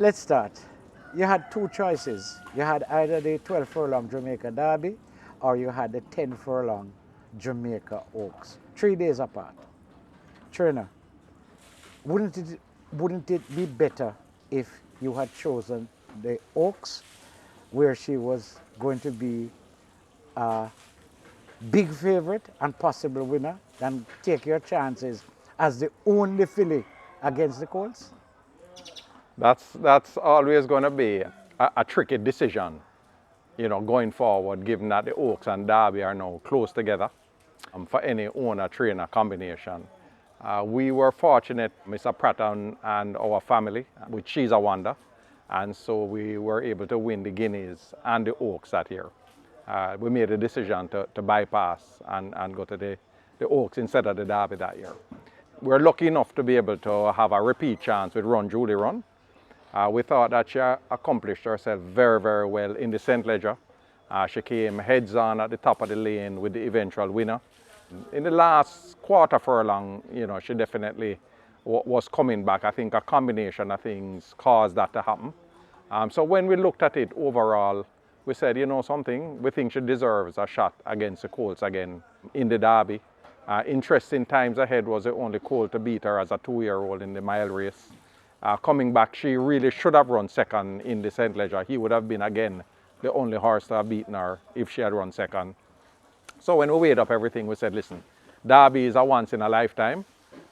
Let's start. You had two choices. You had either the 12 furlong Jamaica Derby or you had the 10 furlong Jamaica Oaks, 3 days apart. Trina, wouldn't it be better if you had chosen the Oaks, where she was going to be a big favorite and possible winner, than take your chances as the only filly against the Colts? That's always going to be a tricky decision, going forward, given that the Oaks and Derby are now close together for any owner-trainer combination. We were fortunate, Mr. Pratt and our family, with She's a Wonder, and so we were able to win the Guineas and the Oaks that year. We made a decision to bypass and go to the Oaks instead of the Derby that year. We're lucky enough to be able to have a repeat chance with Run Julie Run. We thought that she accomplished herself very, very well in the St. Leger. She came heads on at the top of the lane with the eventual winner. In the last quarter furlong, she definitely was coming back. I think a combination of things caused that to happen. So when we looked at it overall, we said, something, we think she deserves a shot against the Colts again in the Derby. Interesting times ahead was the only Colt to beat her as a 2-year-old in the mile race. Coming back, she really should have run second in the St. Leger. He would have been, again, the only horse to have beaten her if she had run second. So when we weighed up everything, we said, listen, Derby is a once in a lifetime.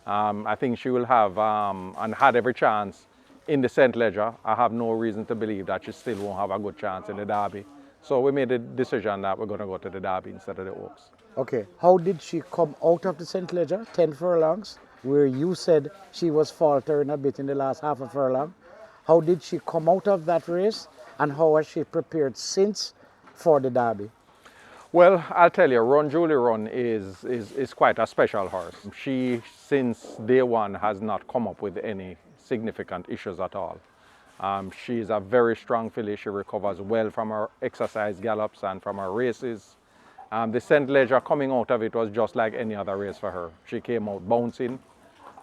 I think she will have, and had every chance in the St. Leger. I have no reason to believe that she still won't have a good chance in the Derby. So we made the decision that we're going to go to the Derby instead of the Oaks. Okay, how did she come out of the St. Leger, 10 furlongs, where you said she was faltering a bit in the last half a furlong? How did she come out of that race, and how has she prepared since for the Derby? Well, I'll tell you, Run Julie Run is quite a special horse. She, since day one, has not come up with any significant issues at all. She's a very strong filly. She recovers well from her exercise gallops and from her races. The St. Leger, coming out of it, was just like any other race for her. She came out bouncing.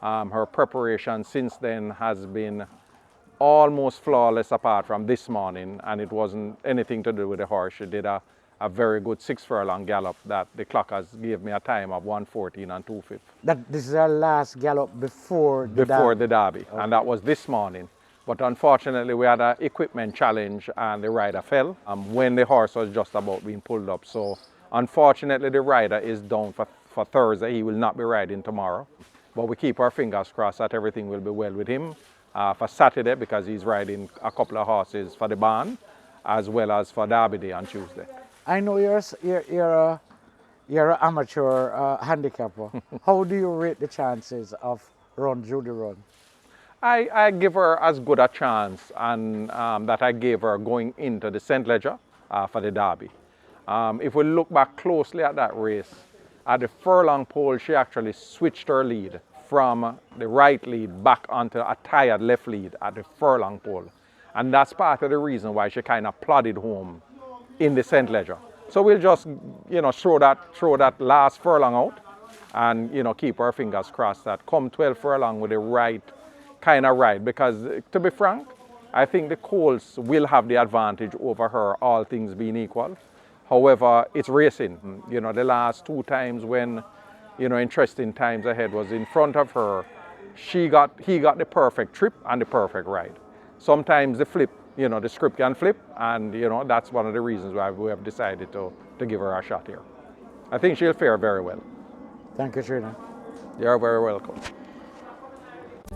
Her preparation since then has been almost flawless apart from this morning, and it wasn't anything to do with the horse. She did a very good 6 furlong gallop that the clockers gave me a time of 1:14 and 2/5. This is her last gallop before the Derby. Okay. And that was this morning. But unfortunately, we had an equipment challenge and the rider fell when the horse was just about being pulled up. So unfortunately, the rider is down for Thursday. He will not be riding tomorrow. But we keep our fingers crossed that everything will be well with him for Saturday, because he's riding a couple of horses for the barn as well as for Derby Day on Tuesday. I know you're an amateur handicapper. How do you rate the chances of Run Julie Run? I give her as good a chance and that I gave her going into the St. Leger for the Derby. If we look back closely at that race, at the furlong pole, she actually switched her lead from the right lead back onto a tired left lead at the furlong pole. And that's part of the reason why she kind of plodded home in the St. Leger. So we'll just, throw that last furlong out and, keep our fingers crossed that come 12 furlong with the right kind of ride. Because to be frank, I think the Colts will have the advantage over her, all things being equal. However, it's racing. The last 2 times when, interesting times ahead was in front of her, he got the perfect trip and the perfect ride. Sometimes the flip, the script can flip, and that's one of the reasons why we have decided to give her a shot here. I think she'll fare very well. Thank you, Trina. You're very welcome.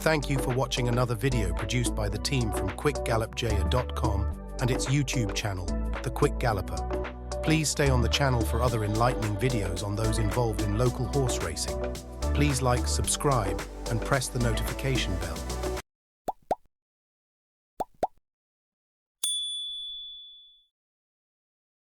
Thank you for watching another video produced by the team from QuickGallopJaya.com and its YouTube channel, The Quick Galloper. Please stay on the channel for other enlightening videos on those involved in local horse racing. Please like, subscribe, and press the notification bell.